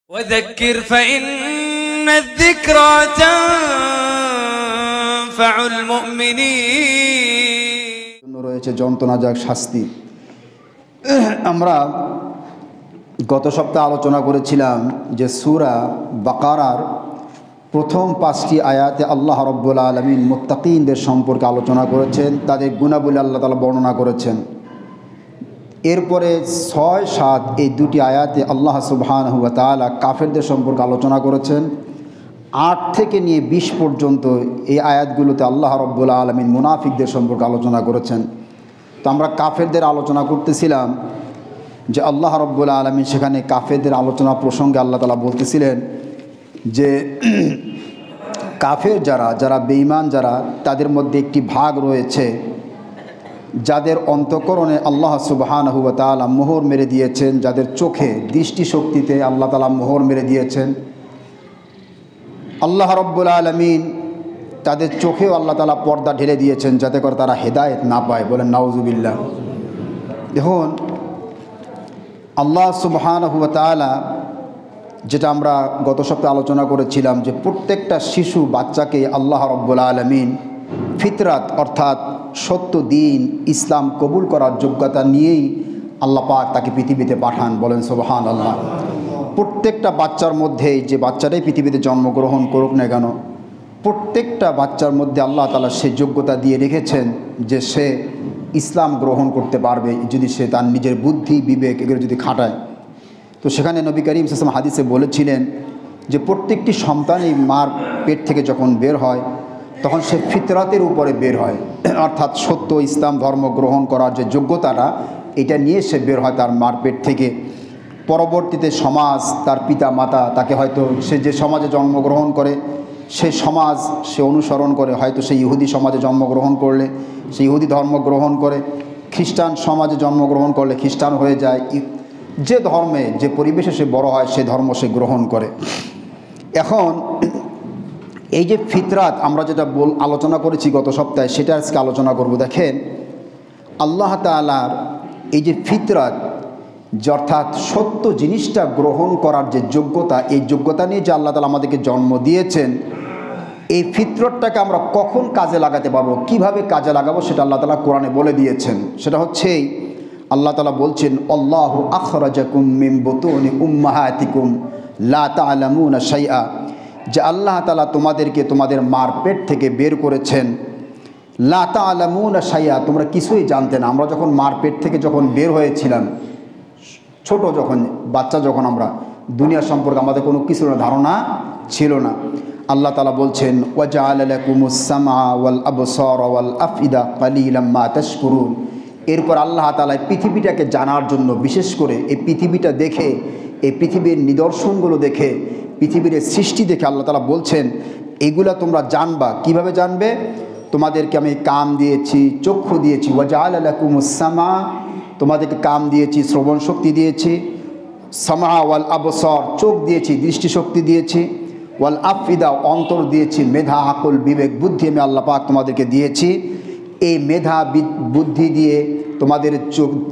وذكر فإن الذكرى تنفع المؤمنين রয়েছে যন্ত্রণাদায়ক শাস্তি। আমরা গত সপ্তাহে আলোচনা করেছিলাম যে সূরা বাকারার প্রথম ৫টি আয়াতে আল্লাহ রাব্বুল আলামিন মুত্তাকিনদের সম্পর্কে আলোচনা করেছেন, তাদের গুণাবলী আল্লাহ তাআলা বর্ণনা করেছেন। এরপরে ৬, ৭ এই দুটি আয়াতে আল্লাহ সুবহানাহু ওয়া তাআলা কাফেরদের সম্পর্কে আলোচনা করেছেন। ৮ থেকে নিয়ে ২০ পর্যন্ত এই আয়াতগুলোতে আল্লাহ রাব্বুল আলামিন মুনাফিকদের সম্পর্কে আলোচনা করেছেন। তো আমরা কাফেরদের আলোচনা করতেছিলাম যে আল্লাহ রাব্বুল আলামিন সেখানে কাফেরদের আলোচনা প্রসঙ্গে আল্লাহ তাআলা বলতেছিলেন যে কাফের যারা বেঈমান যারা, তাদের মধ্যে একটি ভাগ রয়েছে যাদের অন্তঃকরণে আল্লাহ সুবহানাহু ওয়া তাআলা মোহর মেরে দিয়েছেন, যাদের চোখে দৃষ্টিশক্তিতে আল্লাহ তাআলা মোহর মেরে দিয়েছেন। আল্লাহ রাব্বুল আলামিন তাদের চোখেও আল্লাহ তাআলা পর্দা ঢেলে দিয়েছেন যাতে করে তারা হেদায়েত না পায়। বলেন নাউজুবিল্লাহ। দেখুন আল্লাহ সুবহানাহু ওয়া তাআলা, যেটা আমরা গত সপ্তাহে আলোচনা করেছিলাম যে প্রত্যেকটা শিশু বাচ্চাকে আল্লাহ রাব্বুল আলামিন ফিতরাত অর্থাৎ সত্য দিন ইসলাম কবুল করার যোগ্যতা নিয়েই আল্লাহ পাক তাকে পৃথিবীতে পাঠান। বলেন সুবহানাল্লাহ। প্রত্যেকটা বাচ্চার মধ্যে, যে বাচ্চাটাই পৃথিবীতে জন্মগ্রহণ করুক না কেন, প্রত্যেকটা বাচ্চার মধ্যে আল্লাহ তাআলা সে যোগ্যতা দিয়ে রেখেছেন যে সে ইসলাম গ্রহণ করতে পারবে যদি সে তার নিজের বুদ্ধি বিবেক এগুলো যদি খাটায়। তো সেখানে নবী করিম সাল্লাল্লাহু আলাইহি ওয়াসাল্লাম হাদিসে বলেছিলেন যে প্রত্যেকটি সন্তানই মার পেট থেকে যখন বের হয় তখন সে ফিতরাতের উপরে বের হয়, অর্থাৎ সত্য ইসলাম ধর্ম গ্রহণ করার যে যোগ্যতাটা এটা নিয়ে সে বের হয় তার মার পেট থেকে। পরবর্তীতে সমাজ, তার পিতা মাতা তাকে হয়তো সে যে সমাজে জন্মগ্রহণ করে সেই সমাজ সে অনুসরণ করে, হয়তো সে ইহুদি সমাজে জন্মগ্রহণ করলে সে ইহুদি ধর্ম গ্রহণ করে, খ্রিস্টান সমাজে জন্মগ্রহণ করলে খ্রিস্টান হয়ে যায়। যে ধর্মে যে পরিবেশে সে বড় হয় সে ধর্ম সে গ্রহণ করে। এখন এই যে ফিতরাত আমরা যেটা আলোচনা করেছি গত সপ্তাহে, সেটা আজকে আলোচনা করব। দেখেন আল্লাহ তাআলার এই যে ফিতরাত, অর্থাৎ সত্য জিনিসটা গ্রহণ করার যে যোগ্যতা, এই যোগ্যতা নিয়ে যে আল্লাহ তাআলা আমাদেরকে জন্ম দিয়েছেন, এই ফিতরতটাকে আমরা কখন কাজে লাগাতে পারবো, কিভাবে কাজে লাগাবো সেটা আল্লাহ তাআলা কোরআনে বলে দিয়েছেন। সেটা হচ্ছে আল্লাহ তাআলা বলছেন, আল্লাহু আখরাজাকুম মিন বুতুনি উম্মাহাতিকুম লা তা'লামুনা শাইআ, যে আল্লাহ তাআলা তোমাদেরকে তোমাদের মার পেট থেকে বের করেছেন। লা তা'লামুনা শাইআ, তোমরা কিছুই জানতে না। আমরা যখন মার পেট থেকে যখন বের হয়েছিলাম, ছোট যখন বাচ্চা, যখন আমরা দুনিয়া সম্পর্কে আমাদের কোনো কিছু ধারণা ছিল না। আল্লাহ তাআলা বলছেন, ওয়া জাআলা লাকুমুস সামআ ওয়াল আবসারা ওয়াল আফইদা কালিলাম মা তাশকুরুন। এরপর আল্লাহ তাআলা পৃথিবীটাকে জানার জন্য, বিশেষ করে এই পৃথিবীটা দেখে, এই পৃথিবীর নিদর্শনগুলো দেখে, পৃথিবীর সৃষ্টি দেখে আল্লাহ তাআলা বলছেন এগুলা তোমরা জানবা। কিভাবে জানবে? তোমাদেরকে আমি কান দিয়েছি, চক্ষু দিয়েছি। ওয়া জাআলা লাকুমুস সামআ, তোমাদেরকে কান দিয়েছি, শ্রবণ শক্তি দিয়েছি। সামআ ওয়াল আবসার, চোখ দিয়েছি, দৃষ্টিশক্তি দিয়েছি। ওয়াল আফইদা, অন্তর দিয়েছি, মেধা আকল বিবেক বুদ্ধি আমি আল্লাহ পাক তোমাদেরকে দিয়েছি। এই মেধা বুদ্ধি দিয়ে, তোমাদের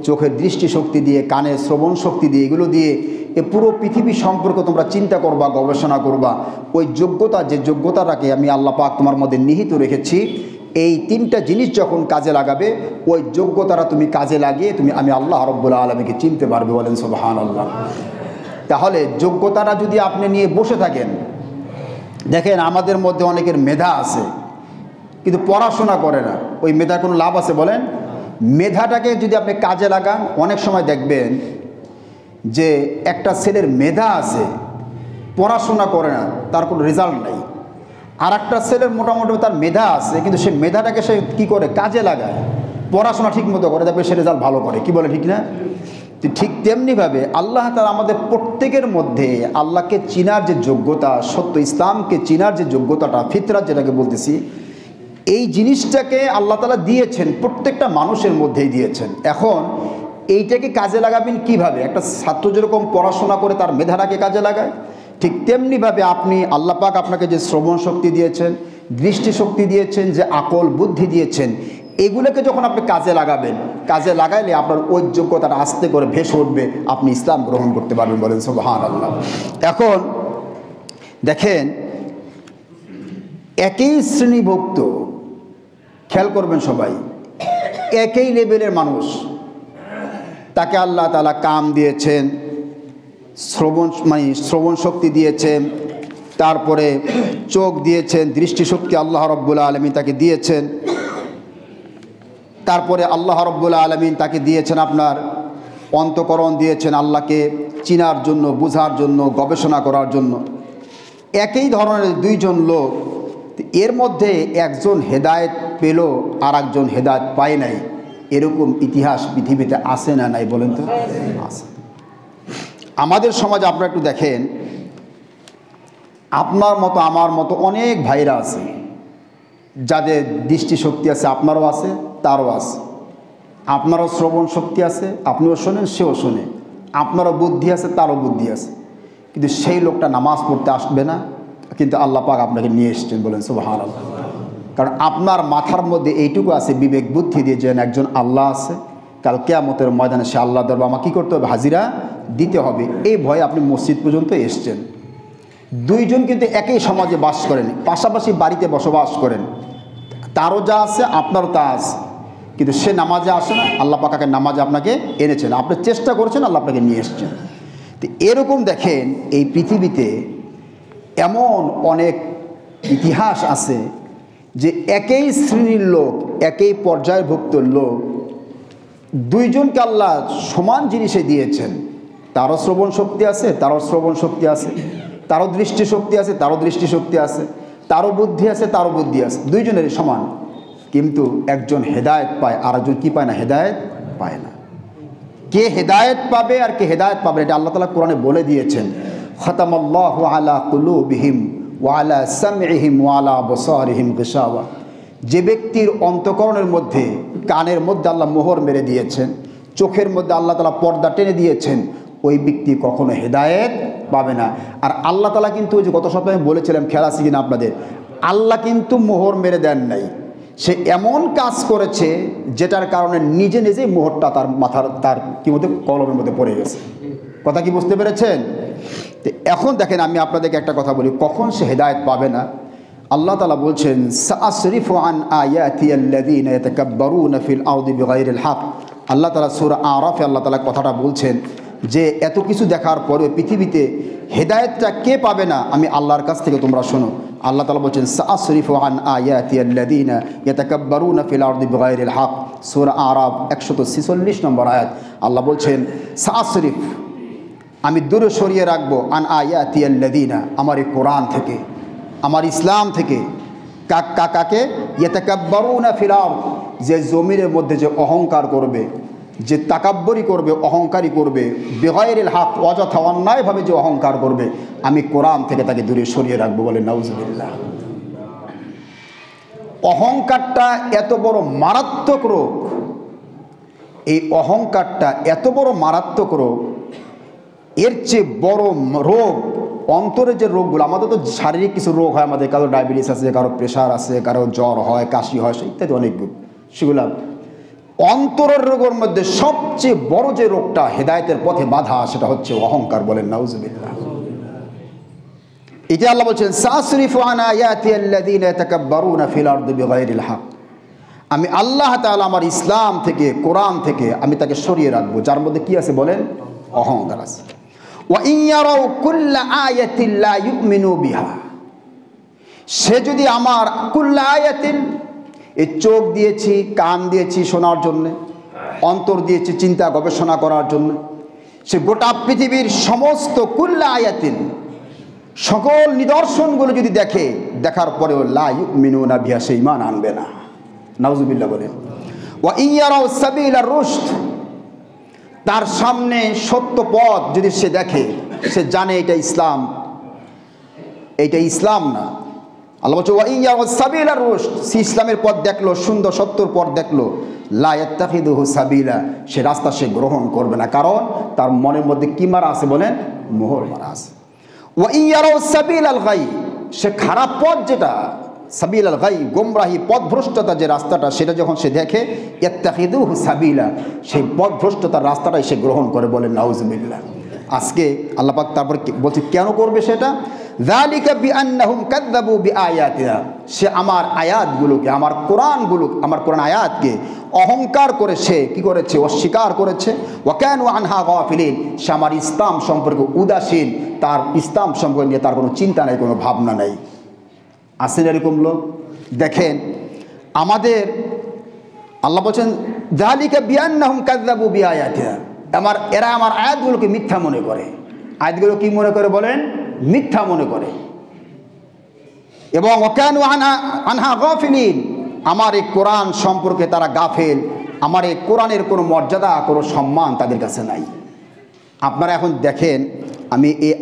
চোখের দৃষ্টিশক্তি দিয়ে, কানের শ্রবণ শক্তি দিয়ে, এগুলো দিয়ে এ পুরো পৃথিবী সম্পর্কে তোমরা চিন্তা করবা, গবেষণা করবা। ওই যোগ্যতা, যে যোগ্যতাটাকে আমি আল্লাহ পাক তোমার মধ্যে নিহিত রেখেছি, এই 3টা জিনিস যখন কাজে লাগাবে, ওই যোগ্যতাটা তুমি কাজে লাগিয়ে আমি আল্লাহ রাব্বুল আলামিনকে চিনতে পারবে। বলেন সুবহানাল্লাহ। তাহলে যোগ্যতাটা যদি আপনি নিয়ে বসে থাকেন, দেখেন আমাদের মধ্যে অনেকের মেধা আছে কিন্তু পড়াশোনা করে না, ওই মেধার কোনো লাভ আছে বলেন? মেধাটাকে যদি আপনি কাজে লাগান, অনেক সময় দেখবেন যে একটা ছেলের মেধা আছে, পড়াশোনা করে না, তার কোনো রেজাল্ট নেই। আর একটা ছেলের মোটামুটি তার মেধা আছে কিন্তু সে মেধাটাকে সে কী করে কাজে লাগায়, পড়াশোনা ঠিক মতো করে, দেখবে সে রেজাল্ট ভালো করে। কি বলে, ঠিক না? ঠিক তেমনিভাবে আল্লাহ তাআলা আমাদের প্রত্যেকের মধ্যে আল্লাহকে চিনার যে যোগ্যতা, সত্য ইসলামকে চিনার যে যোগ্যতাটা, ফিতরাত যেটাকে বলতেছি, এই জিনিসটাকে আল্লাহ তাআলা দিয়েছেন, প্রত্যেকটা মানুষের মধ্যেই দিয়েছেন। এখন এইটাকে কাজে লাগাবেন কিভাবে? একটা ছাত্র যেরকম পড়াশোনা করে তার মেধাটাকে কাজে লাগায়, ঠিক তেমনিভাবে আপনি আল্লাহ পাক আপনাকে যে শ্রবণ শক্তি দিয়েছেন, দৃষ্টিশক্তি দিয়েছেন, যে আকল বুদ্ধি দিয়েছেন, এগুলোকে যখন আপনি কাজে লাগাবেন, কাজে লাগাইলে আপনার ওই যোগ্যতাটা আস্তে করে ভেসে উঠবে, আপনি ইসলাম গ্রহণ করতে পারবেন। বলেন সুবহানাল্লাহ। এখন দেখেন, একই শ্রেণীভুক্ত, খেয়াল করবেন সবাই, একই লেভেলের মানুষ, তাকে আল্লাহ তাআলা কাম দিয়েছেন, শ্রবণ শক্তি দিয়েছেন, তারপরে চোখ দিয়েছেন, দৃষ্টিশক্তি আল্লাহ রাব্বুল আলামিন তাকে দিয়েছেন, তারপরে আল্লাহ রাব্বুল আলামিন তাকে দিয়েছেন আপনার অন্তঃকরণ দিয়েছেন আল্লাহকে চিনার জন্য, বুঝার জন্য, গবেষণা করার জন্য। একই ধরনের দুইজন লোক, এর মধ্যে একজন হেদায়েত পেল আর একজন হেদায়েত পায় নাই, এরকম ইতিহাস পৃথিবীতে আছে না নাই বলেন তো? আছে। আমাদের সমাজে আপনারা একটু দেখেন, আপনার মতো আমার মতো অনেক ভাইরা আছে যাদের দৃষ্টিশক্তি আছে, আপনারও আছে, তারও আছে। আপনারও শ্রবণ শক্তি আছে, আপনিও শোনেন, সেও শোনে। আপনারও বুদ্ধি আছে, তারও বুদ্ধি আছে, কিন্তু সেই লোকটা নামাজ পড়তে আসবে না, কিন্তু আল্লাহ পাক আপনাকে নিয়ে এসেছেন। বলেন সুবহানাল্লাহ। কারণ আপনার মাথার মধ্যে এইটুকু আছে, বিবেক বুদ্ধি দিয়ে, যে একজন আল্লাহ আছে, কাল কিয়ামতের ময়দানে সে আল্লাহ দরবারে আমাকে কী করতে হবে? হাজিরা দিতে হবে। এই ভয়ে আপনি মসজিদ পর্যন্ত এসছেন। দুইজন কিন্তু একই সমাজে বাস করেন, পাশাপাশি বাড়িতে বসবাস করেন, তারও যা আছে আপনারও তা আছে, কিন্তু সে নামাজে আসে না, আল্লাহ পাক নামাজে আপনাকে এনেছেন, আপনি চেষ্টা করেছেন, আল্লাহ আপনাকে নিয়ে এসেছেন। তো এরকম দেখেন, এই পৃথিবীতে এমন অনেক ইতিহাস আছে যে একই শ্রেণীর লোক, একই পর্যায়ভুক্ত লোক, দুইজনকে আল্লাহ সমান জিনিসে দিয়েছেন। তারও শ্রবণ শক্তি আছে, তারও শ্রবণ শক্তি আছে, তারও দৃষ্টিশক্তি আছে, তারও দৃষ্টিশক্তি আছে, তারও বুদ্ধি আছে, তারও বুদ্ধি আছে, দুইজনেরই সমান। কিন্তু একজন হেদায়েত পায়, আর একজন কী পায় না? হেদায়েত পায় না। কে হেদায়েত পাবে আর কে হেদায়েত পাবে, এটা আল্লাহ তাআলা কোরআনে বলে দিয়েছেন। খাতামাল্লাহু আলা কুলুবিহিম ওয়া আলা সামইহিম ওয়া আলা আবসারিহিম গিশাওয়া। যে ব্যক্তির অন্তঃকরণের মধ্যে, কানের মধ্যে আল্লাহ মোহর মেরে দিয়েছেন, চোখের মধ্যে আল্লাহ তাআলা পর্দা টেনে দিয়েছেন, ওই ব্যক্তি কখনো হেদায়েত পাবে না। আর আল্লাহ তাআলা কিন্তু ওই যে গত সপ্তাহে বলেছিলাম, খেয়াল আছে কিনা আপনাদের, আল্লাহ কিন্তু মোহর মেরে দেন নাই, সে এমন কাজ করেছে যেটার কারণে নিজে নিজেই মোহরটা তার মাথার, তার কি মধ্যে, কলমের মধ্যে পড়ে গেছে। কথা কি বুঝতে পেরেছেন? তো এখন দেখেন, আমি আপনাদেরকে একটা কথা বলি, কখন সে হেদায়েত পাবে না। আল্লাহ তাআলা বলছেন, সাআসরিফু আন আয়াতি আল্লাযীনা ইয়াতাকাব্বারুনা ফিল আরদি বিগাইরিল হক। আল্লাহ তাআলা সূরা আরাফে আল্লাহ তাআলা কথাটা বলছেন যে এত কিছু দেখার পরেও পৃথিবীতে হেদায়েতটা কে পাবে না, আমি আল্লাহর কাছ থেকে তোমরা শোনো। আল্লাহ তাআলা বলছেন, সাআসরিফু আন আয়াতি আল্লাযীনা ইয়াতাকাব্বারুনা ফিল আরদি বিগাইরিল হক, সূরা আরাফ 146 নম্বর আয়াত। আল্লাহ বলছেন, সাআসরিফ, আমি দূরে সরিয়ে রাখবো, আন আয়াতি আল্লাযীনা, আমার এই কোরআন থেকে, আমার ইসলাম থেকে, কাকে? ইয়াতাকাব্বারুনা ফিল আরদ, যে জমিনের মধ্যে যে অহংকার করবে, যে তাকাব্বরি করবে, অহংকারী করবে, বিগাইরিল হক, অযথা অন্যায়ভাবে যে অহংকার করবে, আমি কোরআন থেকে তাকে দূরে সরিয়ে রাখবো। বলে নাউজুবিল্লাহ। অহংকারটা এত বড় মারাত্মক রোগ, এই অহংকারটা এত বড় মারাত্মক রোগ, এর চেয়ে বড় রোগ অন্তরে যে রোগগুলো, আমাদের তো শারীরিক কিছু রোগ হয়, আমাদের কারো ডায়াবেটিস আছে, কারো প্রেশার আছে, কারো জ্বর হয়, কাশি হয়, ইত্যাদি অনেক রোগ। সেগুলো অন্তরের রোগের মধ্যে সবচেয়ে বড় যে রোগটা হেদায়েতের পথে বাধা, সেটা হচ্ছে অহংকার। বলেন নাউজুবিল্লাহ। এটা আল্লাহ বলছেন, সাসরিফু আন আয়াতি আল্লাযীনা ইয়াতাকাব্বারুনা ফিল আরদি বিগাইরিল হক, আমি আল্লাহ তাআলা আমার ইসলাম থেকে, কোরআন থেকে আমি তাকে সরিয়ে রাখবো, যার মধ্যে কি আছে বলেন? অহংকার আছে। ওয়া ইন ইয়ারাউ কুল্লা আয়াতিন লা ইউমিনু বিহা, সে যদি আমার কুল্লা আয়াতিন, এই চোখ দিয়েছি, কান দিয়েছি শোনার জন্যে, অন্তর দিয়েছি চিন্তা গবেষণা করার জন্য, সে গোটা পৃথিবীর সমস্ত কুল্লা আয়াতিন, সকল নিদর্শনগুলো যদি দেখে, দেখার পরেও লা ইউমিনুনা বিহা, সে ঈমান আনবে না। নাউজুবিল্লাহ বলেন। ওয়া ইন ইয়ারাউ সাবিলা রুশদ, তার সামনে সত্য পথ যদি সে দেখে, সে জানে এটা ইসলাম, এইটা ইসলাম না। আল্লাহ বলছে, ওয়া ইন ইয়ারাউ সাবিলা রুশদ, সে ইসলামের পথ দেখলো, সুন্দর সত্যর পথ দেখলো, লা ইয়াত্তাখিযুহু সাবিলা, সে রাস্তা সে গ্রহণ করবে না, কারণ তার মনের মধ্যে কি মারা আছে বলেন? মোহর মারা আছে। ওয়া ইন ইয়ারাউ সাবিলাল গাই, সে খারাপ পথ যেটা, সাবিলাল গাই, গোমরাহি পথভ্রষ্টতা যে রাস্তাটা, সেটা যখন সে দেখে ইত্তাখিদুহু সাবিলা, সেই পথভ্রষ্টতার রাস্তাটাই সে গ্রহণ করে, বলেন নাউজুবিল্লাহ। আজকে আল্লাহ পাক তারপর বলছে কেন করবে সেটা, যালিকা বিআন্নাহুম কাযযাবু বিআয়াতিনা, সে আমার আয়াতগুলোকে, আমার কোরআন আয়াতকে অহংকার করে সে কি করেছে, অস্বীকার করেছে। ওয়া কানু আনহা গাফিলিন, সে আমার ইসলাম সম্পর্কে উদাসীন, তার ইসলাম সম্পর্কে নিয়ে তার কোনো চিন্তা নাই, কোনো ভাবনা নাই। আসেন এরকম লোক। দেখেন আমাদের আল্লাহ বলছেন যালিকা বিআন্নাহুম কাযযাবু বিআয়াতিনা, এরা আমার আয়াতগুলোকে মিথ্যা মনে করে। আয়াতগুলো কি মনে করে বলেন, মিথ্যা মনে করে। এবং ওয়া কানু আনহা গাফিলিন, আমার এই কোরআন সম্পর্কে তারা গাফেল, আমার এই কোরআনের কোনো মর্যাদা, কোনো সম্মান তাদের কাছে নাই। আপনারা এখন দেখেন,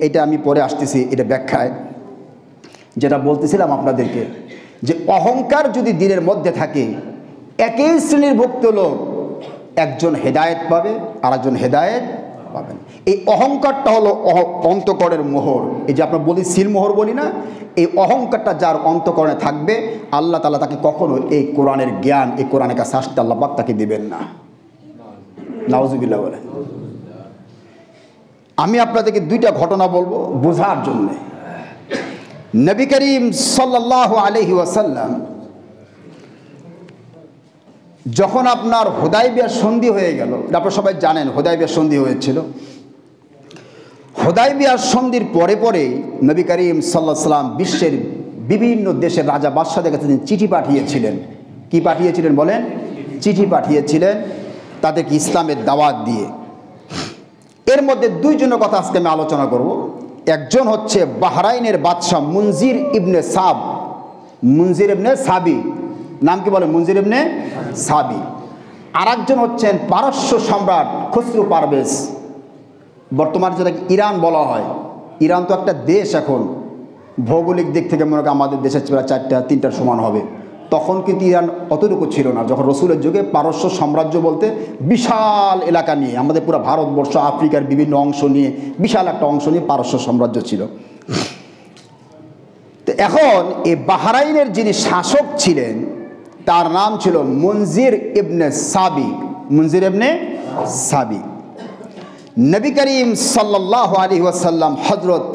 এটা আমি পরে আসতেছি, এটা ব্যাখ্যায় যেটা বলতেছিলাম আপনাদেরকে, যে অহংকার যদি দিনের মধ্যে থাকে, একই শ্রেণীভুক্ত লোক, একজন হেদায়েত পাবে আর একজন হেদায়েত পাবেন। এই অহংকারটা হলো অন্তঃকরণের মোহর। এই যে আমরা বলি সিলমোহর বলি না, এই অহংকারটা যার অন্তঃকরণে থাকবে, আল্লাহ তাআলা তাকে কখনো এই কোরআনের জ্ঞান, এই কোরআনের কাছে আসতে আল্লাহ পাক তাকে দিবেন না। নাউজুবিল্লাহ বলে। আমি আপনাদেরকে দুইটা ঘটনা বলবো বোঝার জন্য। নবী করিম সাল্লাল্লাহু আলাইহি ওয়াসাল্লাম যখন আপনার হুদায়বিয়ার সন্ধি হয়ে গেল, আপনারা সবাই জানেন হুদায়বিয়ার সন্ধি হয়েছিল। হুদায়বিয়ার সন্ধির পরে পরে নবী করিম সাল্লাল্লাহু আলাইহি ওয়াসাল্লাম বিশ্বের বিভিন্ন দেশের রাজা বাদশাদের কাছে চিঠি পাঠিয়েছিলেন। কি পাঠিয়েছিলেন বলেন? চিঠি পাঠিয়েছিলেন তাদেরকে ইসলামের দাওয়াত দিয়ে। এর মধ্যে দুইজনের কথা আজকে আমি আলোচনা করব। একজন হচ্ছে বাহরাইনের বাদশাহ মুনজির ইবনে সাবি, নাম কি বলে? মুনজির ইবনে সাবি। আর একজন হচ্ছেন পারস্য সম্রাট খসরু পারভেজ, বর্তমানে যেটাকে ইরান বলা হয়। ইরান তো একটা দেশ, এখন ভৌগোলিক দিক থেকে মনে করেন আমাদের দেশের প্রায় 4-3টার সমান হবে। তখন কিন্তু ইরান অতটুকু ছিল না। যখন রসুলের যুগে পারস্য সাম্রাজ্য বলতে বিশাল এলাকা নিয়ে, আমাদের পুরো ভারতবর্ষ, আফ্রিকার বিভিন্ন অংশ নিয়ে, বিশাল একটা অংশ নিয়ে পারস্য সাম্রাজ্য ছিল। তো এখন এই বাহরাইনের যিনি শাসক ছিলেন তার নাম ছিল মুনজির ইবনে সাবি। মুনজির ইবনে সাবি। নবী করিম সাল্লাল্লাহু আলাইহি ওয়াসাল্লাম হযরত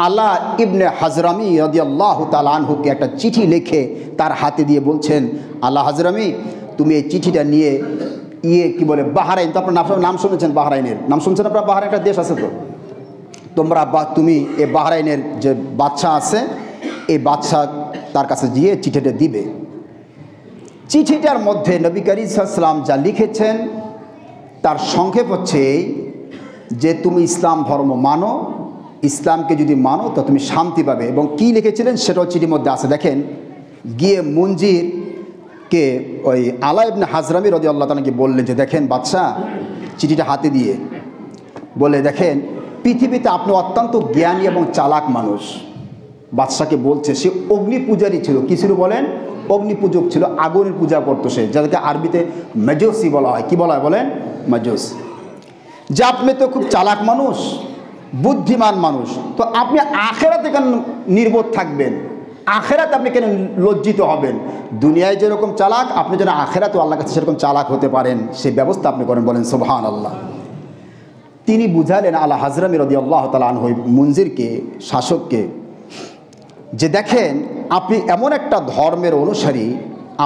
আলা ইবনে হাজরামি রাদিয়াল্লাহু তাআলা আনহুকে একটা চিঠি লিখে তার হাতে দিয়ে বলছেন, আলা হাজরামি, তুমি এই চিঠিটা নিয়ে কি বলে বাহরাইন, তো আপনার নাম শুনেছেন, বাহরাইনের নাম শুনছেন আপনারা? বাহরাইন একটা দেশ আছে, তো তুমি এই বাহরাইনের যে বাদশা আছে, এই বাদশা তার কাছে গিয়ে চিঠিটা দিবে। চিঠিটার মধ্যে নবী করিম সাল্লাল্লাহু আলাইহি ওয়াসাল্লাম যা লিখেছেন তার সংক্ষেপ হচ্ছে যে তুমি ইসলাম ধর্ম মানো, ইসলামকে যদি মানো তো তুমি শান্তি পাবে। এবং কি লিখেছিলেন সেটাও চিঠির মধ্যে আছে। দেখেন, গিয়ে মুনজিরকে ওই আলা ইবনে হাজরামি রাদিয়াল্লাহু তাআলাকে বললেন যে দেখেন বাদশা, চিঠিটা হাতে দিয়ে বলে, দেখেন পৃথিবীতে আপনি অত্যন্ত জ্ঞানী এবং চালাক মানুষ। বাদশাকে বলছে, সে অগ্নি পূজারী ছিল। কি ছিল বলেন? অগ্নি পূজক ছিল, আগুনের পূজা করতো সে, যাদেরকে আরবিতে মেজুসি বলা হয়। কি বলা হয় বলেন? মেজুস। যে আপনি তো খুব চালাক মানুষ, বুদ্ধিমান মানুষ, তো আপনি আখেরাতে কেন নির্বোধ থাকবেন? আখেরাতে আপনি কেন লজ্জিত হবেন? দুনিয়ায় যেরকম চালাক, আপনি যেন আখেরাতেও আল্লাহর কাছে সেরকম চালাক হতে পারেন, সেই ব্যবস্থা আপনি করেন। বলেন সুবহানাল্লাহ। তিনি বুঝালেন আলা হাজরামি রাদিয়াল্লাহু তাআলা আনহু মুনজিরকে, শাসককে, যে দেখেন আপনি এমন একটা ধর্মের অনুসারী,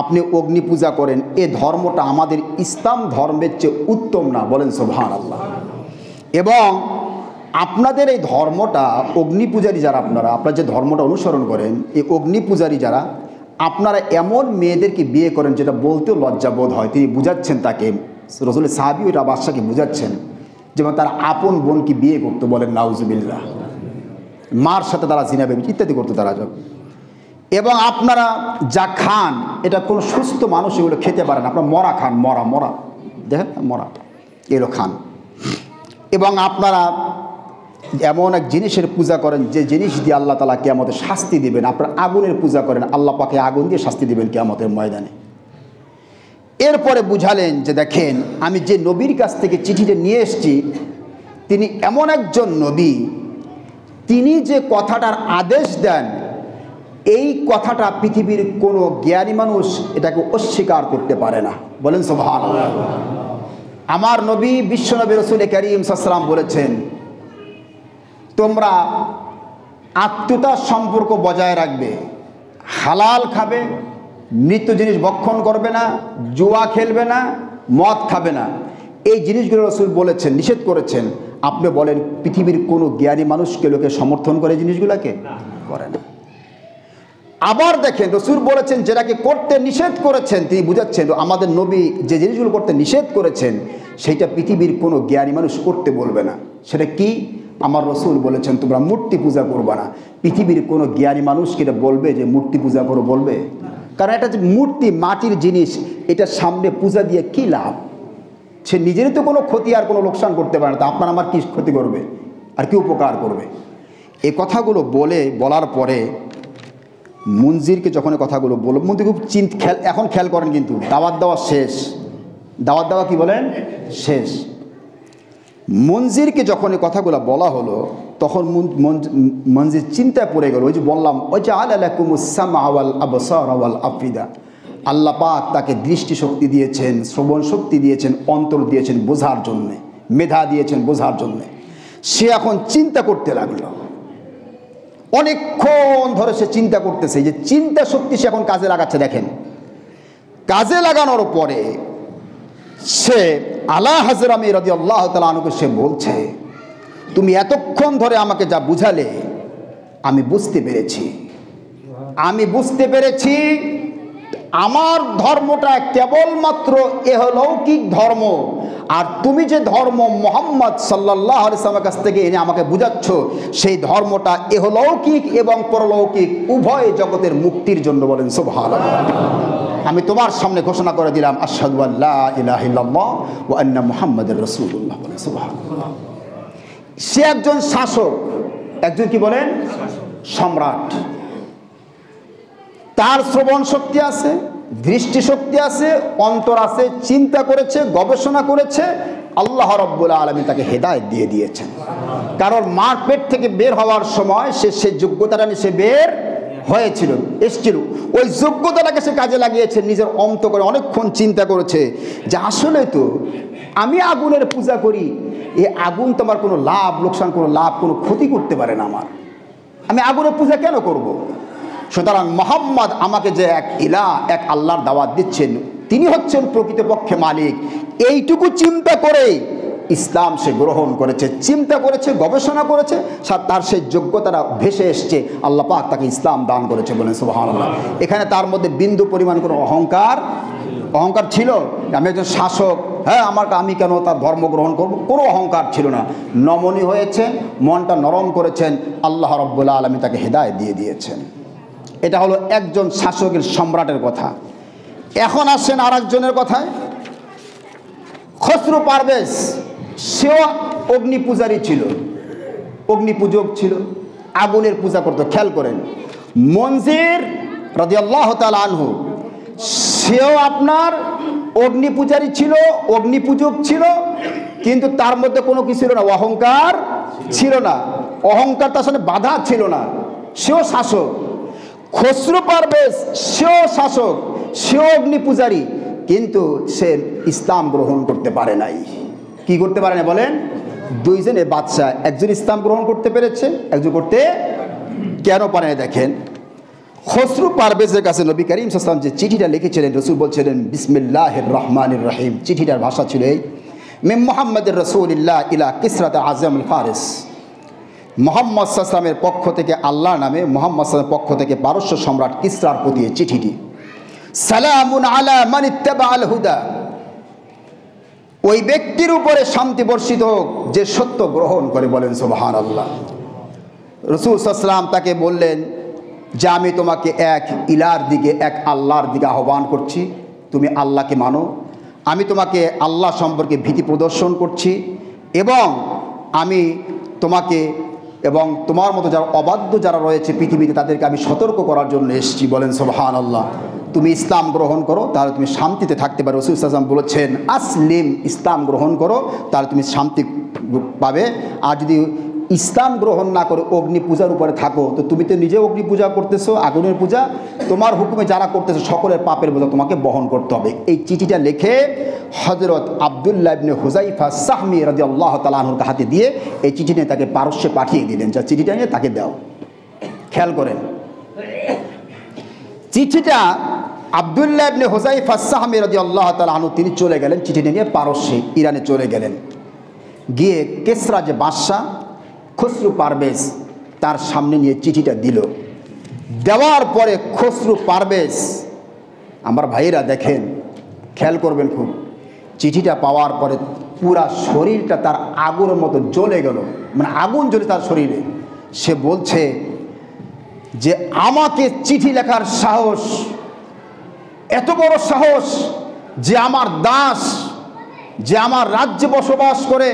আপনি অগ্নি পূজা করেন, এ ধর্মটা আমাদের ইসলাম ধর্মের চেয়ে উত্তম না। বলেন সুবহানাল্লাহ। এবং আপনাদের এই ধর্মটা, অগ্নি পূজারী যারা আপনারা যে ধর্মটা অনুসরণ করেন, এই অগ্নি পূজারী যারা, আপনারা এমন মেয়েদেরকে বিয়ে করেন যেটা বলতেও লজ্জাবোধ হয়। তিনি বুঝাচ্ছেন তাকে, রসুলের সাহাবী ওই বাদশাকে বুঝাচ্ছেন, যেমন তার আপন বোনকে বিয়ে করতো। বলেন নাউজুবিল্লাহ। মার সাথে তারা জিনা বেবি ইত্যাদি করতো তারা। এবং আপনারা যা খান, এটা কোনো সুস্থ মানুষ এগুলো খেতে পারেন। আপনারা মরা খান, মরা দেখেন, মরা এগুলো খান। এবং আপনারা এমন এক জিনিসের পূজা করেন যে জিনিস দিয়ে আল্লাহ তাআলা কিয়ামতের শাস্তি দিবেন। আপনারা আগুনের পূজা করেন, আল্লাহ পাকে আগুন দিয়ে শাস্তি দিবেন কিয়ামতের ময়দানে। এরপরে বুঝালেন যে দেখেন, আমি যে নবীর কাছ থেকে চিঠিটা নিয়ে এসেছি, তিনি এমন একজন নবী, তিনি যে কথাটার আদেশ দেন, এই কথাটা পৃথিবীর কোনো জ্ঞানী মানুষ এটাকে অস্বীকার করতে পারে না। বলেন সুবহানাল্লাহ। আমার নবী বিশ্বনবী রাসূল করিম সাল্লাল্লাহু আলাইহি ওয়াসাল্লাম বলেছেন, তোমরা আত্মীয়তার সম্পর্ক বজায় রাখবে, হালাল খাবে, মৃত জিনিস ভক্ষণ করবে না, জুয়া খেলবে না, মদ খাবে না। এই জিনিসগুলো রাসূল বলেছেন, নিষেধ করেছেন। আপনি বলেন পৃথিবীর কোনো জ্ঞানী মানুষকে লোকে সমর্থন করে জিনিসগুলোকে? করে না। আবার দেখেন রাসূল বলেছেন যেটাকে করতে নিষেধ করেছেন, তিনি বুঝাচ্ছেন আমাদের নবী যে জিনিসগুলো করতে নিষেধ করেছেন সেইটা পৃথিবীর কোনো জ্ঞানী মানুষ করতে বলবে না। সেটা কি? আমার রাসূল বলেছেন তোমরা মূর্তি পূজা করবে না। পৃথিবীর কোনো জ্ঞানী মানুষকে এটা বলবে যে মূর্তি পূজা করো? বলবে? কারণ এটা যে মূর্তি, মাটির জিনিস, এটা সামনে পূজা দিয়ে কি লাভ? সে নিজেরই তো কোনো ক্ষতি আর কোনো লোকসান করতে পারে না, তা আপনার আমার কি ক্ষতি করবে আর কি উপকার করবে? এই কথাগুলো বলার পরে মুনজিরকে যখন কথাগুলো বলল, মুনজির খুব এখন খেয়াল করেন, কিন্তু দাওয়াত দেওয়া শেষ। দাওয়াত দেওয়া কি বলেন? শেষ। মুনজিরকে যখন এই কথাগুলো বলা হলো তখন মুনজির চিন্তায় পড়ে গেল। ওই যে বললাম, ওই যে আলাকুমুস সামআ ওয়াল আবসার ওয়াল আফিদা, আল্লাহ পাক তাকে দৃষ্টিশক্তি দিয়েছেন, শ্রবণ শক্তি দিয়েছেন, অন্তর দিয়েছেন বোঝার জন্যে, মেধা দিয়েছেন বোঝার জন্যে। সে এখন চিন্তা করতে লাগলো, অনেকক্ষণ ধরে সে চিন্তা করতেছে। যে চিন্তা শক্তি সে এখন কাজে লাগাচ্ছে। দেখেন, কাজে লাগানোর পরে সে আলা হাজরামি রাদিয়াল্লাহু তাআলা আনহুকে সে বলছে, তুমি এতক্ষণ ধরে আমাকে যা বুঝালে আমি বুঝতে পেরেছি আমার ধর্মটা কেবলমাত্র এহলৌকিক ধর্ম, আর তুমি যে ধর্ম মুহাম্মদ সাল্লাল্লাহু আলাইহি ওয়াসাল্লামের কাছ থেকে এনে আমাকে বুঝাচ্ছ সেই ধর্মটা এহলৌকিক এবং পরলৌকিক উভয় জগতের মুক্তির জন্য। বলেন সুবহানাল্লাহ। আমি তোমার সামনে ঘোষণা করে দিলাম আশহাদু আল্লা ইলাহা ইল্লাল্লাহ ওয়া আন্না মুহাম্মাদুর রাসূলুল্লাহ। বলেন সুবহানাল্লাহ। সে একজন শাসক, একজন কি বলেন? সম্রাট। তার শ্রবণ শক্তি আছে, দৃষ্টিশক্তি আছে, অন্তর আছে, চিন্তা করেছে, গবেষণা করেছে। আল্লাহ রাব্বুল আলামিন তাকে হেদায়েত দিয়ে দিয়েছেন। কারণ মার পেট থেকে বের হওয়ার সময় সে যোগ্যতাটা নিয়ে সে বের হয়েছিল, এসেছিল। ওই যোগ্যতাটাকে সে কাজে লাগিয়েছে, নিজের অন্তর করে অনেকক্ষণ চিন্তা করেছে যে আসলে তো আমি আগুনের পূজা করি, এই আগুন তো আমার কোনো লাভ লোকসান, কোনো ক্ষতি করতে পারে না। আমি আগুনের পূজা কেন করব? সুতরাং মোহাম্মদ আমাকে যে এক ইলাহ, এক আল্লাহর দাওয়াত দিচ্ছেন, তিনি হচ্ছেন প্রকৃতপক্ষে মালিক। এইটুকু চিন্তা করে ইসলাম সে গ্রহণ করেছে, চিন্তা করেছে, গবেষণা করেছে, তার সেই যোগ্যতাটা ভেসে এসছে। আল্লাহ পাক তাকে ইসলাম দান করেছে। বলেন সুবহানাল্লাহ। এখানে তার মধ্যে বিন্দু পরিমাণ কোনো অহংকার ছিল? আমি একজন শাসক, হ্যাঁ আমি কেন তার ধর্ম গ্রহণ করব? কোনো অহংকার ছিল না। নমনী হয়েছেন, মনটা নরম করেছেন, আল্লাহ রাব্বুল আলামিন তাকে হেদায়েত দিয়ে দিয়েছেন। এটা হলো একজন শাসকের, সম্রাটের কথা। এখন আসছেন আর একজনের কথায়। খসরু পারভেজ, সেও অগ্নি পূজারী ছিল, অগ্নি পূজক ছিল, আগুনের পূজা করতো। খেয়াল করেন, মুনজির রাদিয়াল্লাহু তাআলা আনহু সেও আপনার অগ্নি পূজারী ছিল, অগ্নি পূজক ছিল, কিন্তু তার মধ্যে কোনো কিছু ছিল না, অহংকার ছিল না। অহংকার তার সাথে বাধা ছিল না। সেও শাসক। খসরু পারভেজ সেও শাসক, সেও অগ্নি পূজারী, কিন্তু সে ইসলাম গ্রহণ করতে পারে নাই। কি করতে পারে না বলেন? দুইজনে বাদশা, একজন ইসলাম গ্রহণ করতে পেরেছে, একজন করতে কেন পারে না? দেখেন, খসরু পারভেজের কাছে নবী করিম সাল্লাল্লাহু আলাইহি ওয়াসাল্লাম যে চিঠিটা লিখেছিলেন, রাসূল বলছিলেন বিসমিল্লাহির রহমানির রহিম। চিঠিটার ভাষা ছিল এই, মিন মুহাম্মাদির রাসূলিল্লাহ ইলা কিসরাত আযমুল ফারিস। মুহাম্মদ সাল্লাল্লাহু আলাইহি ওয়াসাল্লামের পক্ষ থেকে, আল্লাহর নামে, মুহাম্মদ সাল্লাল্লাহু আলাইহি ওয়াসাল্লামের পক্ষ থেকে পারস্য সম্রাট কিসরার প্রতি এই চিঠিটি। সালামুন আলা মান ইত্তাবাআল হুদা, ওই ব্যক্তির উপরে শান্তি বর্ষিত হোক যে সত্য গ্রহণ করে। বলেন সুবহানাল্লাহ। রাসূল সাল্লাল্লাহু আলাইহি ওয়াসাল্লাম তাকে বললেন যে আমি তোমাকে এক ইলার দিকে, এক আল্লাহর দিকে আহ্বান করছি, তুমি আল্লাহকে মানো। আমি তোমাকে আল্লাহ সম্পর্কে ভীতি প্রদর্শন করছি, এবং আমি তোমাকে এবং তোমার মতো যারা অবাধ্য যারা রয়েছে পৃথিবীতে তাদেরকে আমি সতর্ক করার জন্য এসেছি। বলেন সুবহানাল্লাহ। তুমি ইসলাম গ্রহণ করো, তাহলে তুমি শান্তিতে থাকতে পারো। রাসূল সাল্লাল্লাহু আলাইহি ওয়াসাল্লাম বলেছেন আসলিম, ইসলাম গ্রহণ করো, তাহলে তুমি শান্তি পাবে। আর যদি ইসলাম গ্রহণ না করে অগ্নি পূজার উপরে থাকো, তো তুমি তো নিজে অগ্নি পূজা করতেছো, আগুনের পূজা, তোমার হুকুমে যারা করতেছো সকলের পাপের বোঝা তোমাকে বহন করতে হবে। এই চিঠিটা লিখে হযরত আব্দুল্লাহ ইবনে হুযাইফা সাহমী রাদিয়াল্লাহু তাআলা আনহুর হাতে দিয়ে এই চিঠি নিয়ে তাকে পারস্যে পাঠিয়ে দিলেন, যা চিঠিটা নিয়ে তাকে দাও। খেয়াল করেন, চিঠিটা আব্দুল্লাহ ইবনে হুযাইফা সাহমী রাদিয়াল্লাহু তাআলা আনহু তিনি চলে গেলেন, চিঠিটা নিয়ে পারস্যে ইরানে চলে গেলেন। গিয়ে কেসরা যে বাদশা খসরু পারভেজ তার সামনে নিয়ে চিঠিটা দিল। দেওয়ার পরে খসরু পারভেজ, আমার ভাইয়েরা দেখেন, খেয়াল করবেন খুব, চিঠিটা পাওয়ার পরে পুরা শরীরটা তার আগুনের মতো জ্বলে গেল, মানে আগুন জ্বলে তার শরীরে। সে বলছে যে আমাকে চিঠি লেখার সাহস, এত বড় সাহস যে আমার দাস, যে আমার রাজ্যে বসবাস করে,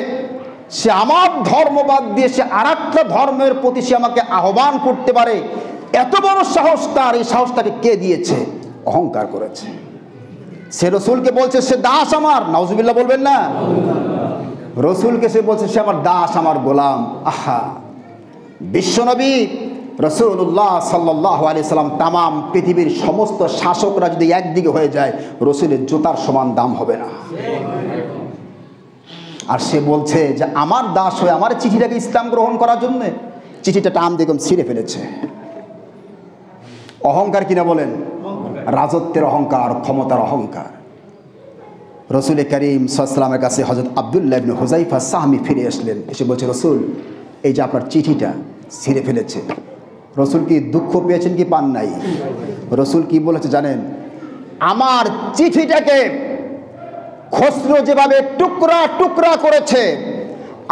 সে আমার ধর্ম বাদ দিয়ে সে আরেকটা ধর্মের প্রতি সে আমাকে আহ্বান করতে পারে, এত বড় সাহস তার, এই সাহসটাকে কে দিয়েছে? অহংকার করেছে। সে রসুলকে বলছে সে দাস আমার, নাউজুবিল্লাহ বলবেন না? রসুলকে সে বলছে সে আমার দাস, আমার গোলাম। আহা, বিশ্বনবী রাসূলুল্লাহ সাল্লাল্লাহু আলাইহি সাল্লাম তামাম পৃথিবীর সমস্ত শাসকরা যদি একদিকে হয়ে যায়, রসুলের জুতার সমান দাম হবে না। আর সে বলছে যে আমার দাস হয়ে আমার চিঠিটাকে ইসলাম গ্রহণ করার জন্য চিঠিটা টান দেখুন ছিঁড়ে ফেলেছে। অহংকার কিনা বলেন? রাজত্বের অহংকার, ক্ষমতার অহংকার। রসুল করিম সাল্লাল্লাহু আলাইহি ওয়াসাল্লামের কাছে হযরত আব্দুল্লাহ ইবনে হুযাইফা সাহমী ফিরে আসলেন, এসে বলছে রসুল এই যে আপনার চিঠিটা ছিঁড়ে ফেলেছে। রসুল কি দুঃখ পেয়েছেন কি পান নাই? রসুল কি বলেছে জানেন? আমার চিঠিটাকে খসরু যেভাবে টুকরা টুকরা করেছে,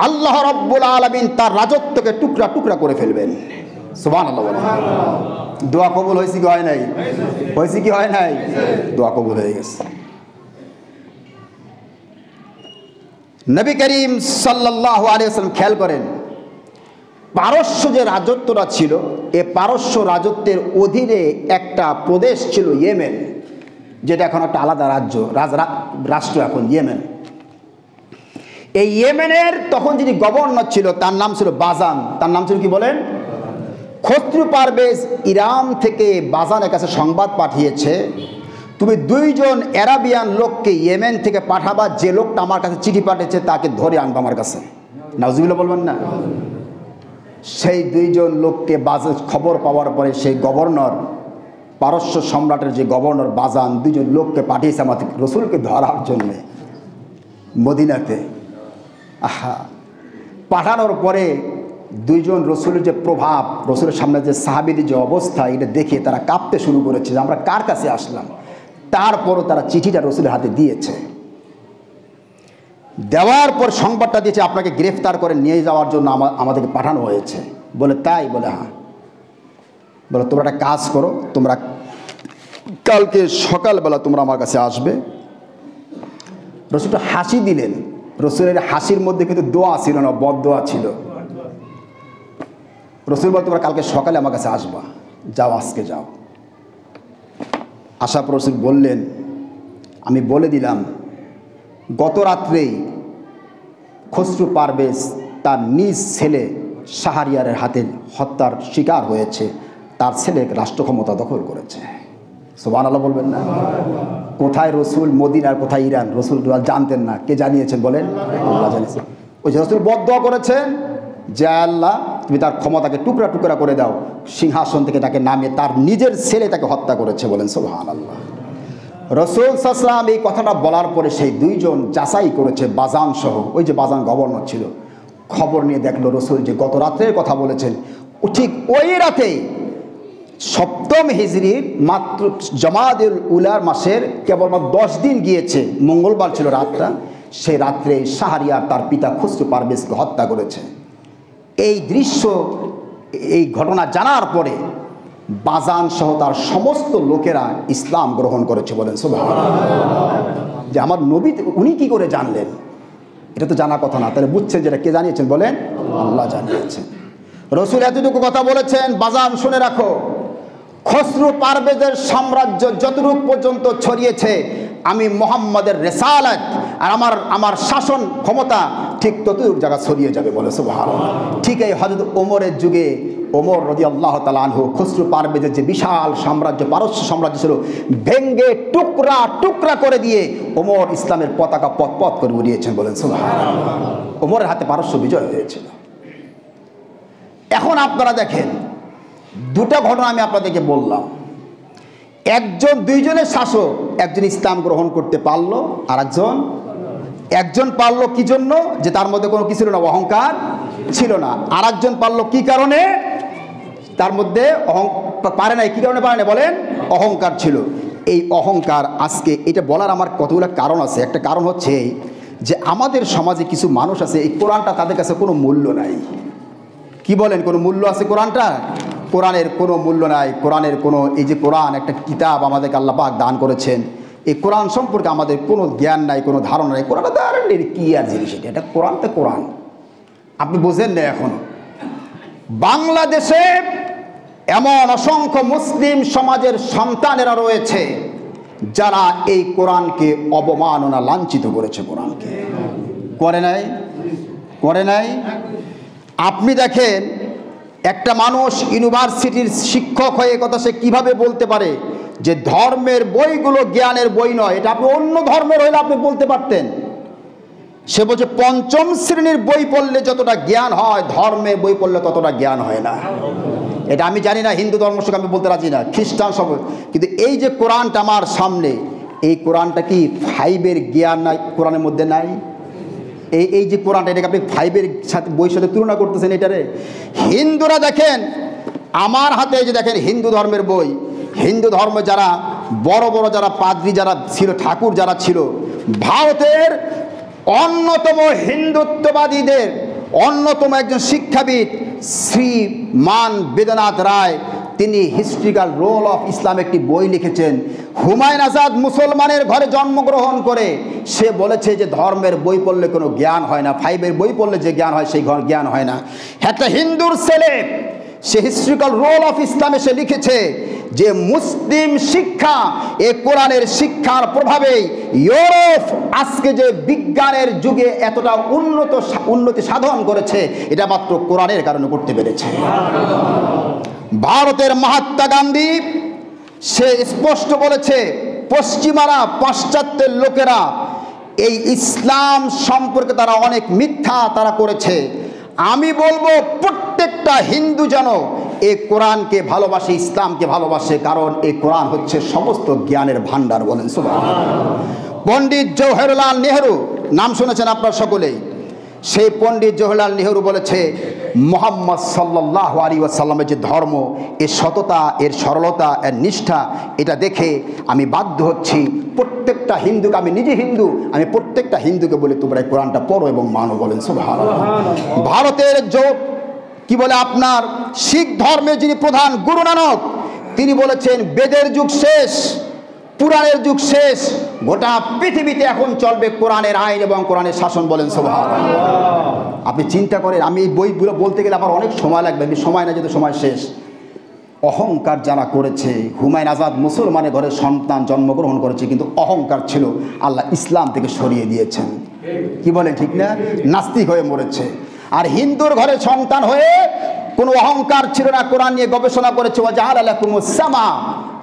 আল্লাহ রাব্বুল আলামিন তার রাজত্বকে টুকরা টুকরা করে ফেলবেন। সুবহানাল্লাহ বলেন। দোয়া কবুল হয়েছে কি হয় নাই? হয়েছে কি হয় নাই? দোয়া কবুল হয়ে গেছে। নবী করিম সাল্লাল্লাহু আলাইহি ওয়াসাল্লাম খেয়াল করেন, পারস্য যে রাজত্বটা ছিল, এ পারস্য রাজত্বের অধীনে একটা প্রদেশ ছিল ইয়েমেন, যেটা এখন একটা আলাদা রাজ্য, রাষ্ট্র এখন ইয়েমেন। এই ইয়েমেনের তখন যিনি গভর্নর ছিল তার নাম ছিল বাজান। তার নাম ছিল কি বলেন? খসরু পারভেজ ইরান থেকে বাজানের কাছে সংবাদ পাঠিয়েছে, তুমি দুইজন আরাবিয়ান লোককে ইয়েমেন থেকে পাঠাবা, যে লোকটা আমার কাছে চিঠি পাঠিয়েছে তাকে ধরে আনবা আমার কাছে। নাউজুবিল্লাহ বলবেন না? সেই দুইজন লোককে বাজার খবর পাওয়ার পরে সেই গভর্নর, পারস্য সম্রাটের যে গভর্নর বাজান, দুইজন লোককে পাঠিয়েছে আমাদের রসুলকে ধরার জন্যে মদিনাতে। আহা, পাঠানোর পরে দুইজন রসুলের যে প্রভাব, রসুলের সামনে যে সাহাবীদের যে অবস্থা, এটা দেখে তারা কাঁপতে শুরু করেছে যে আমরা কার কাছে আসলাম। তারপরও তারা চিঠিটা রসুলের হাতে দিয়েছে। দেওয়ার পর সংবাদটা দিয়েছে আপনাকে গ্রেফতার করে নিয়ে যাওয়ার জন্য আমাদেরকে পাঠানো হয়েছে। বলে তাই? বলে হ্যাঁ। বলে তোমরা একটা কাজ করো, তোমরা কালকে সকালবেলা তোমরা আমার কাছে আসবে। রসুলটা হাসি দিলেন। রসুলের হাসির মধ্যে কিন্তু দোয়া ছিল না, বদদোয়া ছিল। রসুল বলে তোমরা কালকে সকালে আমার কাছে আসবা, যাও, আজকে যাও। আসার পর রসুল বললেন আমি বলে দিলাম গত রাত্রেই খসরু পারভেজ তার নিজ ছেলে শাহরিয়ারের হাতে হত্যার শিকার হয়েছে, তার ছেলে রাষ্ট্র ক্ষমতা দখল করেছে। সুবহানাল্লাহ বলবেন না? কোথায় রসুল মদিনার, কোথায় ইরান? রসুল জানতেন না, কে জানিয়েছেন বলেন? আল্লাহ জানিয়েছেন। ওই যে রসুল বদদোয়া করেছেন যে আল্লাহ তুমি তার ক্ষমতাকে টুকরা টুকরা করে দাও, সিংহাসন থেকে তাকে নামিয়ে তার নিজের ছেলে তাকে হত্যা করেছে। বলেন সুবহানাল্লাহ। রসুল সাল্লাল্লাহু আলাইহি ওয়াসাল্লাম এই কথাটা বলার পরে সেই দুইজন যাচাই করেছে, বাজান সহ, ওই যে বাজান গভর্নর ছিল, খবর নিয়ে দেখলো রসুল যে গত রাত্রের কথা বলেছেন, ঠিক ওই রাতেই 7ম হিজরির মাত্র জমাদুল উলার মাসের কেবলমাত্র 10 দিন গিয়েছে, মঙ্গলবার ছিল রাতটা, সেই রাত্রে শাহরিয়ার তার পিতা খসরু পারভেজকে হত্যা করেছে। এই দৃশ্য, এই ঘটনা জানার পরে বাজান সহ তার সমস্ত লোকেরা ইসলাম গ্রহণ করেছে। বলেন সুবহানাল্লাহ। যে আমার নবী উনি কি করে জানলেন? এটা তো জানার কথা না। তাহলে বুঝছেন যেটা কে জানিয়েছেন বলেন? আল্লাহ জানিয়েছেন। রসুল এতটুকু কথা বলেছেন, বাজান শুনে রাখো, খসরু পারভেজের সাম্রাজ্য যতটুকু পর্যন্ত ছড়িয়েছে, আমি মুহাম্মাদের রিসালাত আর আমার শাসন ক্ষমতা ঠিক ততটুকু জায়গা ছড়িয়ে যাবে, বলে সুবহানাল্লাহ। ঠিক এই হযরত ওমরের যুগে ওমর রাদিয়াল্লাহু তাআলা আনহু খসরু পারভেজের যে বিশাল সাম্রাজ্য, পারস্য সাম্রাজ্য ছিল, ভেঙ্গে টুকরা টুকরা করে দিয়ে ওমর ইসলামের পতাকা পথ করে উড়িয়েছেন, বলেন সুবহানাল্লাহ। ওমরের হাতে পারস্য বিজয় হয়েছিল। এখন আপনারা দেখেন, দুটা ঘটনা আমি আপনাদেরকে বললাম। একজন, দুইজনের শাসক, একজন ইসলাম গ্রহণ করতে পারলো, আর একজন পারলো কি জন্য? যে তার মধ্যে কোনো কি ছিল না, অহংকার ছিল না। আর একজন পারলো কি কারণে? তার মধ্যে পারে নাই। কি কারণে পারে না বলেন? অহংকার ছিল। এই অহংকার, আজকে এটা বলার আমার কতগুলো কারণ আছে। একটা কারণ হচ্ছে যে আমাদের সমাজে কিছু মানুষ আছে, এই কোরআনটা তাদের কাছে কোনো মূল্য নাই। কি বলেন, কোনো মূল্য আছে কোরআনটা? কোরআনের কোনো মূল্য নাই। কোরআনের কোনো, এই যে কোরআন একটা কিতাব আমাদেরকে আল্লাহ পাক দান করেছেন, এই কোরআন সম্পর্কে আমাদের কোনো জ্ঞান নাই, কোনো ধারণা নাই। কোরআনটা দাঁড়ান কি আর জিনিস, এটা কোরআন তো কোরআন, আপনি বোঝেন না এখনো। বাংলাদেশে এমন অসংখ্য মুসলিম সমাজের সন্তানেরা রয়েছে যারা এই কোরআনকে অবমাননা, লাঞ্ছিত করেছে। কোরআনকে করে নাই। আপনি দেখেন, একটা মানুষ ইউনিভার্সিটির শিক্ষক হয়ে কথা সে কিভাবে বলতে পারে যে ধর্মের বইগুলো জ্ঞানের বই নয়? এটা আপনি অন্য ধর্মের হইলে আপনি বলতে পারতেন। সে বলছে পঞ্চম শ্রেণীর বই পড়লে যতটা জ্ঞান হয়, ধর্মের বই পড়লে ততটা জ্ঞান হয় না। এটা আমি জানি না, হিন্দু ধর্ম সঙ্গে আমি বলতে রাজি না, খ্রিস্টান সব। কিন্তু এই যে কোরআনটা আমার সামনে, এই কোরআনটা কি 5-এর জ্ঞান নাই কোরআনের মধ্যে নাই? এই যে কোরআনটা, এটাকে আপনি 5-এর সাথে বইয়ের সাথে তুলনা করতেছেন এটারে? হিন্দুরা দেখেন, আমার হাতে এই যে দেখেন হিন্দু ধর্মের বই। হিন্দু ধর্ম যারা বড় বড় যারা পাদ্রী যারা ছিল, ঠাকুর যারা ছিল, ভারতের অন্যতম হিন্দুত্ববাদীদের অন্যতম একজন শিক্ষাবিদ শ্রীমান বেদনাথ রায়, তিনি হিস্ট্রিক্যাল রোল অফ ইসলাম একটি বই লিখেছেন। হুমায়ুন আজাদ মুসলমানের ঘরে জন্মগ্রহণ করে সে বলেছে যে ধর্মের বই পড়লে কোনো জ্ঞান হয় না, 5-এর বই পড়লে যে জ্ঞান হয় সেই জ্ঞান হয় না। একটা হিন্দুর ছেলে, সে হিস্ট্রিক্যাল রোল অফ ইসলামে সে লিখেছে যে মুসলিম শিক্ষা, এ কোরআনের শিক্ষার প্রভাবেই ইউরোপ আজকে যে বিজ্ঞানের যুগে এতটা উন্নতি সাধন করেছে, এটা মাত্র কোরআনের কারণে করতে পেরেছে। ভারতের মহাত্মা গান্ধী সে স্পষ্ট বলেছে, পশ্চিমারা, পাশ্চাত্যের লোকেরা এই ইসলাম সম্পর্কে তারা অনেক মিথ্যা তারা করেছে। আমি বলবো প্রত্যেকটা হিন্দু যেন এই কোরআনকে ভালোবাসে, ইসলামকে ভালোবাসে, কারণ এই কোরআন হচ্ছে সমস্ত জ্ঞানের ভান্ডার, বলেন সুবহানাল্লাহ। পণ্ডিত জওহরলাল নেহরু নাম শুনেছেন আপনারা সকলেই। সেই পণ্ডিত জওহরলাল নেহরু বলেছে, মুহাম্মদ সাল্লাল্লাহু আলাইহি ওয়াসাল্লামের যে ধর্ম, এর সততা, এর সরলতা, এর নিষ্ঠা, এটা দেখে আমি বাধ্য হচ্ছি প্রত্যেকটা হিন্দুকে, আমি নিজে হিন্দু, আমি প্রত্যেকটা হিন্দুকে বলি তোমরা এই কোরআনটা পড়ো এবং মানো, বলেন সুবহানাল্লাহ। ভারতের কি বলে আপনার শিখ ধর্মের যিনি প্রধান গুরু নানক, তিনি বলেছেন বেদের যুগ শেষ, পুরাণের যুগ শেষ, গোটা পৃথিবীতে এখন চলবে কোরআনের আইন এবং কোরআনের শাসন, বলেন সুবহানাল্লাহ। আপনি চিন্তা করেন, আমি এই বইগুলো বলতে গেলে আমার অনেক সময় লাগবে, আমি সময় না, যেহেতু সময় শেষ। অহংকার যারা করেছে, হুমায়ুন আজাদ মুসলমানের ঘরে সন্তান জন্মগ্রহণ করেছে, কিন্তু অহংকার ছিল, আল্লাহ ইসলাম থেকে সরিয়ে দিয়েছেন। কি বলেন, ঠিক না? নাস্তিক হয়ে মরেছে। আর হিন্দুর ঘরে সন্তান হয়ে কোনো অহংকার ছিল না, কোরআন নিয়ে গবেষণা করেছে, ওয়াজআলা লাকুমুস সামা,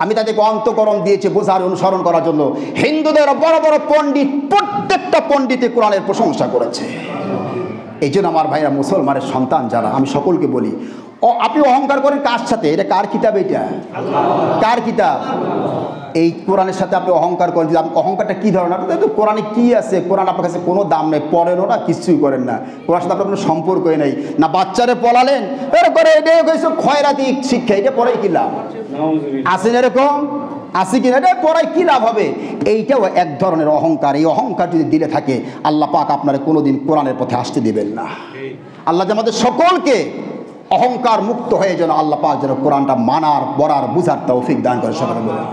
আমি তাদেরকে অন্তঃকরণ দিয়েছি বোঝার, অনুসরণ করার জন্য। হিন্দুদের বড় বড় পণ্ডিত, প্রত্যেকটা পণ্ডিতে কোরআনের প্রশংসা করেছে। এই জন্য আমার ভাইরা, মুসলমানের সন্তান যারা, আমি সকলকে বলি, আপনি অহংকার করেন কার সাথে? এটা কার কিতাব? এটা কার কিতাব? এই কোরআনের সাথে আপনি অহংকার করেন। অহংকারটা কী ধরনের? আপনার তো কোরআনে কী আছে? কোরআন আপনার কাছে কোনো দাম নেই, পড়েনও না, কিছুই করেন না, কোরআনের সাথে আপনার কোনো সম্পর্কই নেই। না বাচ্চারে পড়ালেন, এরপরে এটাই হয়েছে খয়রাতি শিক্ষা, এটা পড়াই কী লাভ? আসেন এরকম আসি কিনা? এটা পড়াই কী লাভ হবে? এইটাও এক ধরনের অহংকার। এই অহংকার যদি দিলে থাকে, আল্লাহ পাক আপনারা কোনোদিন কোরআনের পথে আসতে দিবেন না। আল্লাহ যে আমাদের সকলকে অহংকার মুক্ত হয়ে যেন আল্লাহ পাক যেন কোরআনটা মানার, পড়ার, বুঝার তৌফিক দান করে, সকলে বলে।